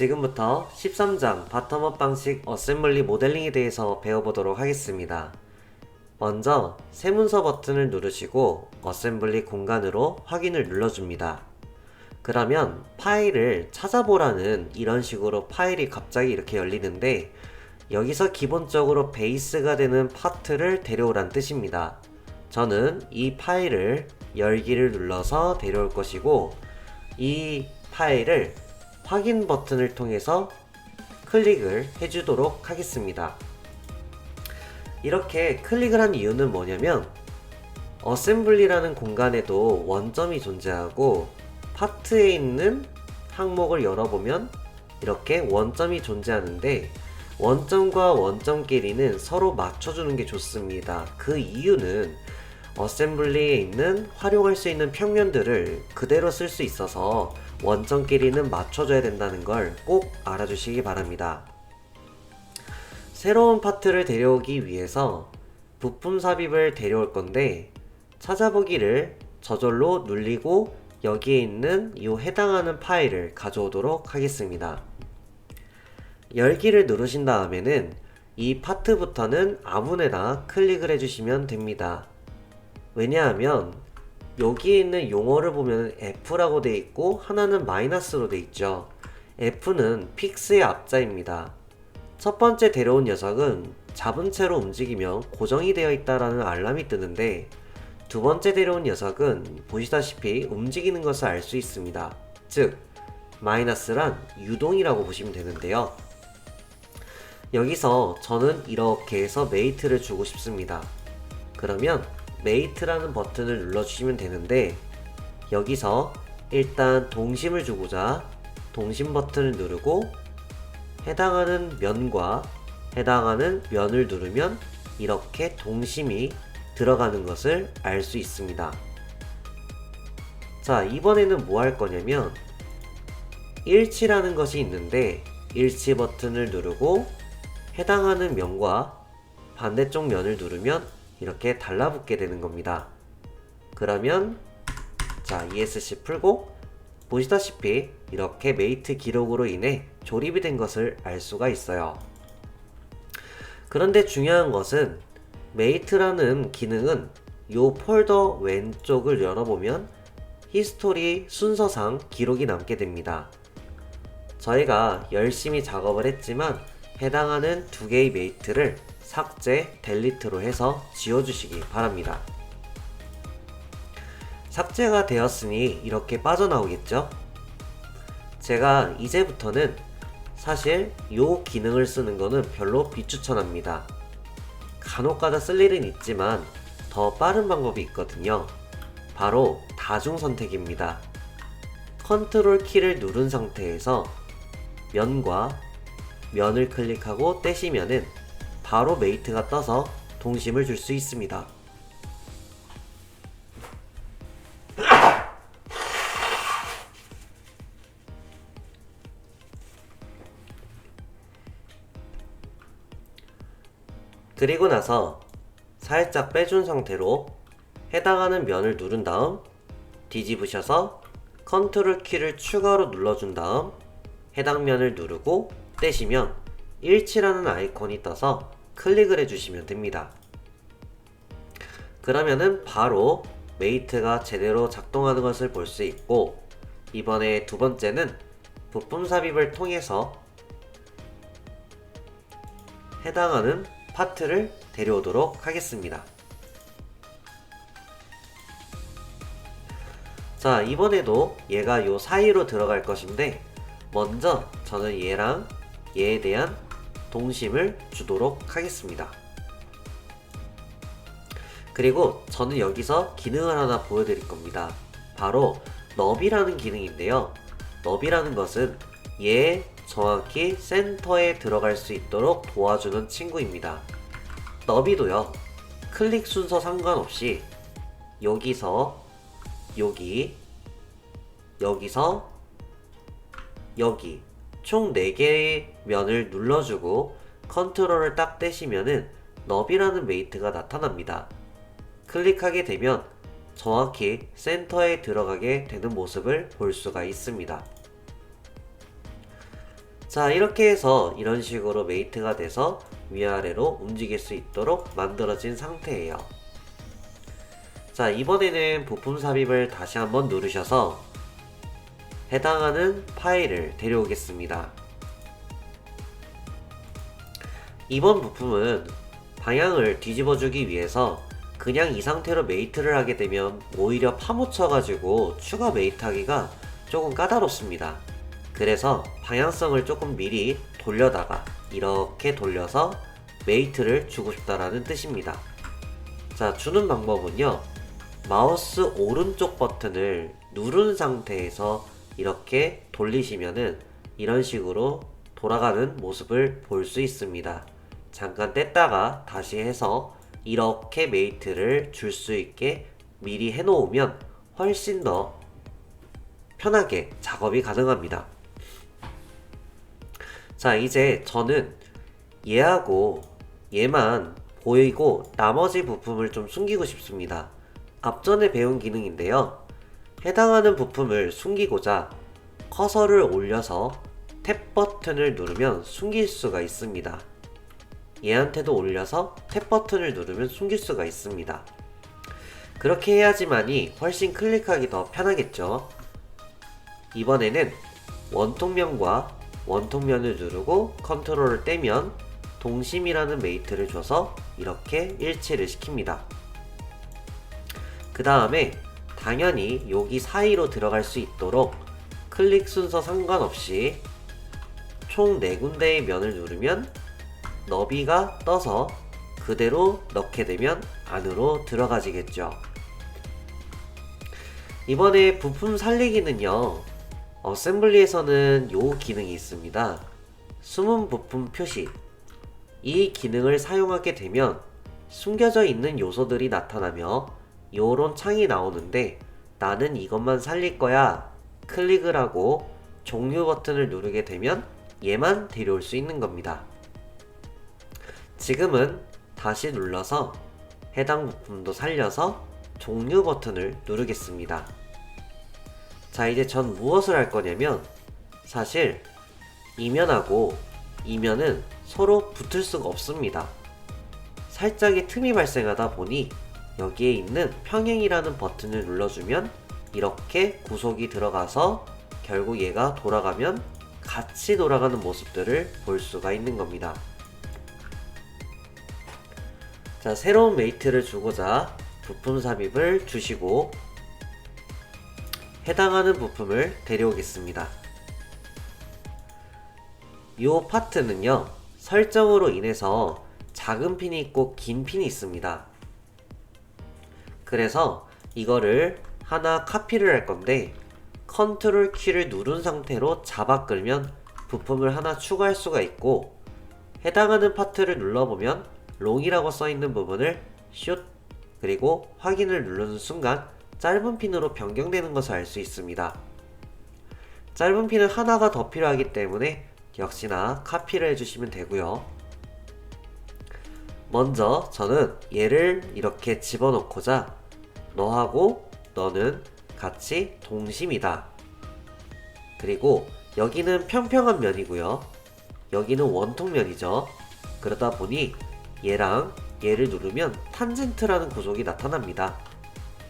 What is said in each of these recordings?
지금부터 13장 바텀업 방식 어셈블리 모델링에 대해서 배워보도록 하겠습니다. 먼저 세문서 버튼을 누르시고 어셈블리 공간으로 확인을 눌러줍니다. 그러면 파일을 찾아보라는 이런 식으로 파일이 갑자기 이렇게 열리는데, 여기서 기본적으로 베이스가 되는 파트를 데려오란 뜻입니다. 저는 이 파일을 열기를 눌러서 데려올 것이고, 이 파일을 확인 버튼을 통해서 클릭을 해주도록 하겠습니다. 이렇게 클릭을 한 이유는 뭐냐면, 어셈블리라는 공간에도 원점이 존재하고 파트에 있는 항목을 열어보면 이렇게 원점이 존재하는데, 원점과 원점끼리는 서로 맞춰주는 게 좋습니다. 그 이유는 어셈블리에 있는 활용할 수 있는 평면들을 그대로 쓸 수 있어서 원점끼리는 맞춰줘야 된다는 걸 꼭 알아주시기 바랍니다. 새로운 파트를 데려오기 위해서 부품 삽입을 데려올 건데, 찾아보기를 저절로 눌리고 여기에 있는 이 해당하는 파일을 가져오도록 하겠습니다. 열기를 누르신 다음에는 이 파트부터는 아무데나 클릭을 해주시면 됩니다. 왜냐하면 여기에 있는 용어를 보면 F라고 되어 있고 하나는 마이너스로 되어 있죠. F는 픽스의 앞자입니다. 첫 번째 데려온 녀석은 잡은 채로 움직이면 고정이 되어 있다라는 알람이 뜨는데, 두 번째 데려온 녀석은 보시다시피 움직이는 것을 알 수 있습니다. 즉 마이너스란 유동이라고 보시면 되는데요. 여기서 저는 이렇게 해서 메이트를 주고 싶습니다. 그러면 메이트라는 버튼을 눌러주시면 되는데, 여기서 일단 동심을 주고자 동심 버튼을 누르고 해당하는 면과 해당하는 면을 누르면 이렇게 동심이 들어가는 것을 알 수 있습니다. 자, 이번에는 뭐 할 거냐면, 일치라는 것이 있는데 일치 버튼을 누르고 해당하는 면과 반대쪽 면을 누르면 이렇게 달라붙게 되는 겁니다. 그러면 자, ESC 풀고 보시다시피 이렇게 메이트 기록으로 인해 조립이 된 것을 알 수가 있어요. 그런데 중요한 것은 메이트라는 기능은 이 폴더 왼쪽을 열어보면 히스토리 순서상 기록이 남게 됩니다. 저희가 열심히 작업을 했지만 해당하는 두 개의 메이트를 삭제, 델리트로 해서 지워주시기 바랍니다. 삭제가 되었으니 이렇게 빠져나오겠죠? 제가 이제부터는 사실 이 기능을 쓰는 거는 별로 비추천합니다. 간혹가다 쓸 일은 있지만 더 빠른 방법이 있거든요. 바로 다중 선택입니다. 컨트롤 키를 누른 상태에서 면과 면을 클릭하고 떼시면은 바로 메이트가 떠서 동심을 줄 수 있습니다. 그리고 나서 살짝 빼준 상태로 해당하는 면을 누른 다음 뒤집으셔서 컨트롤 키를 추가로 눌러준 다음 해당 면을 누르고 떼시면 일치라는 아이콘이 떠서 클릭을 해주시면 됩니다. 그러면은 바로 메이트가 제대로 작동하는 것을 볼 수 있고, 이번에 두 번째는 부품 삽입을 통해서 해당하는 파트를 데려오도록 하겠습니다. 자, 이번에도 얘가 요 사이로 들어갈 것인데, 먼저 저는 얘랑 얘에 대한 동심을 주도록 하겠습니다. 그리고 저는 여기서 기능을 하나 보여드릴 겁니다. 바로 너비라는 기능인데요. 너비라는 것은 얘 정확히 센터에 들어갈 수 있도록 도와주는 친구입니다. 너비도요, 클릭 순서 상관없이 여기서 여기, 여기서 여기 총 4개의 면을 눌러주고 컨트롤을 딱 떼시면은 너비라는 메이트가 나타납니다. 클릭하게 되면 정확히 센터에 들어가게 되는 모습을 볼 수가 있습니다. 자, 이렇게 해서 이런 식으로 메이트가 돼서 위아래로 움직일 수 있도록 만들어진 상태예요. 자, 이번에는 부품 삽입을 다시 한번 누르셔서 해당하는 파일을 데려오겠습니다. 이번 부품은 방향을 뒤집어주기 위해서 그냥 이 상태로 메이트를 하게 되면 오히려 파묻혀가지고 추가 메이트 하기가 조금 까다롭습니다. 그래서 방향성을 조금 미리 돌려다가 이렇게 돌려서 메이트를 주고 싶다라는 뜻입니다. 자, 주는 방법은요, 마우스 오른쪽 버튼을 누른 상태에서 이렇게 돌리시면은 이런 식으로 돌아가는 모습을 볼 수 있습니다. 잠깐 뗐다가 다시 해서 이렇게 메이트를 줄 수 있게 미리 해놓으면 훨씬 더 편하게 작업이 가능합니다. 자, 이제 저는 얘하고 얘만 보이고 나머지 부품을 좀 숨기고 싶습니다. 앞전에 배운 기능인데요, 해당하는 부품을 숨기고자 커서를 올려서 탭 버튼을 누르면 숨길 수가 있습니다. 얘한테도 올려서 탭 버튼을 누르면 숨길 수가 있습니다. 그렇게 해야지만이 훨씬 클릭하기 더 편하겠죠. 이번에는 원통면과 원통면을 누르고 컨트롤을 떼면 동심이라는 메이트를 줘서 이렇게 일치를 시킵니다. 그 다음에 당연히 여기 사이로 들어갈 수 있도록 클릭 순서 상관없이 총 4군데의 면을 누르면 너비가 떠서 그대로 넣게 되면 안으로 들어가지겠죠. 이번에 부품 살리기는요, 어셈블리에서는 요 기능이 있습니다. 숨은 부품 표시. 이 기능을 사용하게 되면 숨겨져 있는 요소들이 나타나며 요런 창이 나오는데, 나는 이것만 살릴 거야 클릭을 하고 종류 버튼을 누르게 되면 얘만 데려올 수 있는 겁니다. 지금은 다시 눌러서 해당 부품도 살려서 종류 버튼을 누르겠습니다. 자, 이제 전 무엇을 할 거냐면, 사실 이면하고 이면은 서로 붙을 수가 없습니다. 살짝의 틈이 발생하다 보니 여기에 있는 평행이라는 버튼을 눌러주면 이렇게 구속이 들어가서 결국 얘가 돌아가면 같이 돌아가는 모습들을 볼 수가 있는 겁니다. 자, 새로운 메이트를 주고자 부품 삽입을 주시고 해당하는 부품을 데려오겠습니다. 이 파트는요, 설정으로 인해서 작은 핀이 있고 긴 핀이 있습니다. 그래서 이거를 하나 카피를 할 건데, 컨트롤 키를 누른 상태로 잡아 끌면 부품을 하나 추가할 수가 있고, 해당하는 파트를 눌러보면 롱이라고 써있는 부분을 슛 그리고 확인을 누르는 순간 짧은 핀으로 변경되는 것을 알 수 있습니다. 짧은 핀은 하나가 더 필요하기 때문에 역시나 카피를 해주시면 되고요. 먼저 저는 얘를 이렇게 집어넣고자 너하고 너는 같이 동심이다. 그리고 여기는 평평한 면이고요, 여기는 원통면이죠. 그러다 보니 얘랑 얘를 누르면 탄젠트라는 구속이 나타납니다.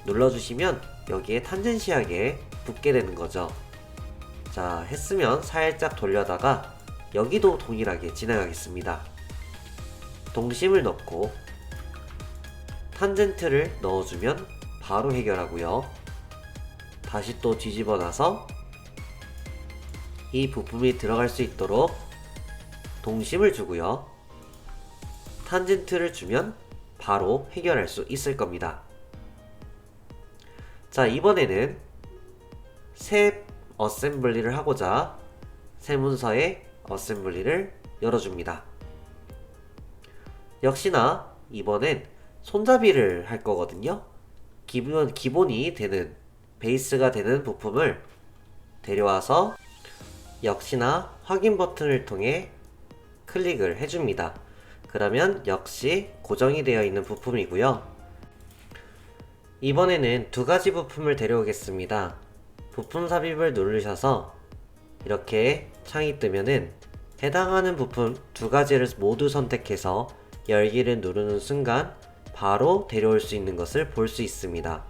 눌러주시면 여기에 탄젠시하게 붙게 되는 거죠. 자, 했으면 살짝 돌려다가 여기도 동일하게 진행하겠습니다. 동심을 넣고 탄젠트를 넣어주면 바로 해결하고요. 다시 또 뒤집어 놔서 이 부품이 들어갈 수 있도록 동심을 주고요, 탄젠트를 주면 바로 해결할 수 있을 겁니다. 자, 이번에는 새 어셈블리를 하고자 새 문서의 어셈블리를 열어줍니다. 역시나 이번엔 손잡이를 할 거거든요. 기본이 되는, 베이스가 되는 부품을 데려와서 역시나 확인 버튼을 통해 클릭을 해줍니다. 그러면 역시 고정이 되어 있는 부품이고요. 이번에는 두 가지 부품을 데려오겠습니다. 부품 삽입을 누르셔서 이렇게 창이 뜨면은 해당하는 부품 두 가지를 모두 선택해서 열기를 누르는 순간 바로 데려올 수 있는 것을 볼 수 있습니다.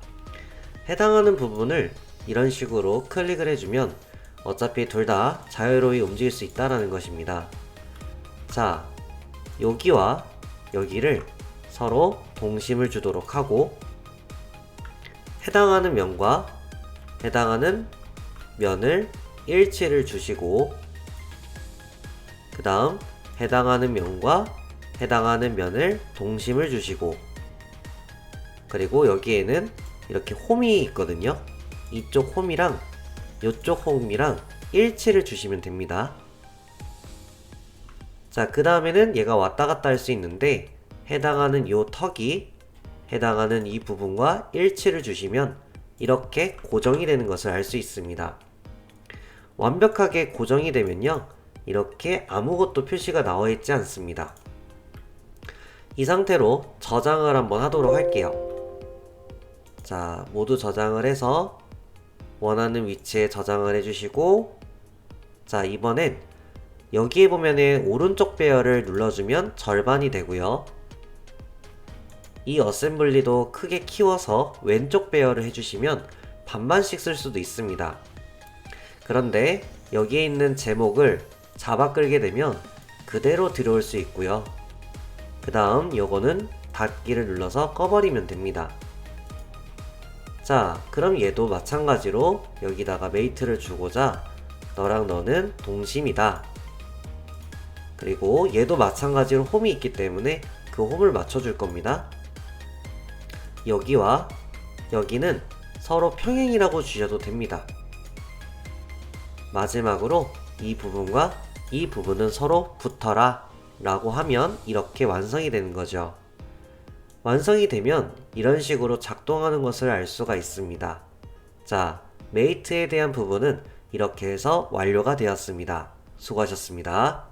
해당하는 부분을 이런 식으로 클릭을 해주면 어차피 둘 다 자유로이 움직일 수 있다는 것입니다. 자, 여기와 여기를 서로 동심을 주도록 하고 해당하는 면과 해당하는 면을 일치를 주시고 그 다음 해당하는 면과 해당하는 면을 동심을 주시고 그리고 여기에는 이렇게 홈이 있거든요. 이쪽 홈이랑 이쪽 홈이랑 일치를 주시면 됩니다. 자, 그 다음에는 얘가 왔다 갔다 할 수 있는데 해당하는 요 턱이 해당하는 이 부분과 일치를 주시면 이렇게 고정이 되는 것을 알 수 있습니다. 완벽하게 고정이 되면요, 이렇게 아무것도 표시가 나와 있지 않습니다. 이 상태로 저장을 한번 하도록 할게요. 자, 모두 저장을 해서 원하는 위치에 저장을 해주시고, 자, 이번엔 여기에 보면은 오른쪽 배열을 눌러주면 절반이 되고요. 이 어셈블리도 크게 키워서 왼쪽 배열을 해주시면 반반씩 쓸 수도 있습니다. 그런데 여기에 있는 제목을 잡아 끌게 되면 그대로 들어올 수 있고요. 그 다음 요거는 닫기를 눌러서 꺼버리면 됩니다. 자, 그럼 얘도 마찬가지로 여기다가 메이트를 주고자 너랑 너는 동심이다. 그리고 얘도 마찬가지로 홈이 있기 때문에 그 홈을 맞춰줄 겁니다. 여기와 여기는 서로 평행이라고 주셔도 됩니다. 마지막으로 이 부분과 이 부분은 서로 붙어라 라고 하면 이렇게 완성이 되는 거죠. 완성이 되면 이런 식으로 작동하는 것을 알 수가 있습니다. 자, 메이트에 대한 부분은 이렇게 해서 완료가 되었습니다. 수고하셨습니다.